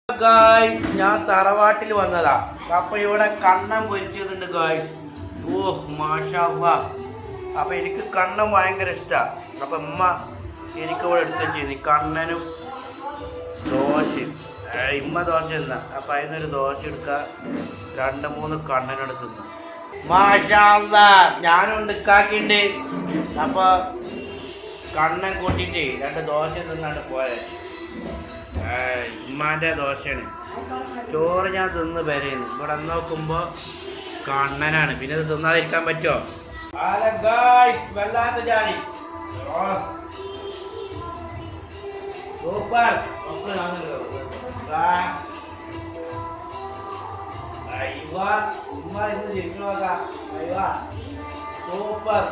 Guys ഞാൻ തറവാട്ടിൽ വന്നതാ. അപ്പൊ ഇവിടെ കണ്ണൻ പൊരിച്ചതുണ്ട് ഗായ്സ്. ഓഹ് മാഷാ അല്ലാഹ്. അപ്പൊ എനിക്ക് കണ്ണൻ ഭയങ്കര ഇഷ്ടമാണ്. അപ്പൊ ഉമ്മ എനിക്കിവിടെ എടുത്ത് ചെയ്തു കണ്ണനും ദോശയും. ഇമ്മ ദോശ തിന്ന. അപ്പൊ അതിനൊരു ദോശ എടുക്കുക, 2-3 കണ്ണനെടുത്ത് തിന്ന. മാഷാ അല്ലാഹ്. ഞാനും നിക്കാക്കിണ്ട്. അപ്പൊ കണ്ണൻ കൂട്ടിട്ട് 2 ദോശ തിന്നാണ്ട് പോയത്. ഉമ്മാൻ്റെ ദോശയാണ്. ചോറ് ഞാൻ തിന്ന് പേരെന്ന്. ഇവിടെ നോക്കുമ്പോൾ കണ്ണനാണ്. പിന്നെ ഇത് തിന്നാതിരിക്കാൻ പറ്റുമോ? വല്ലാത്ത ജാതി സൂപ്പർ. ഉമ്മ ഇന്ന് ജയിച്ചു നോക്കാം. സൂപ്പർ.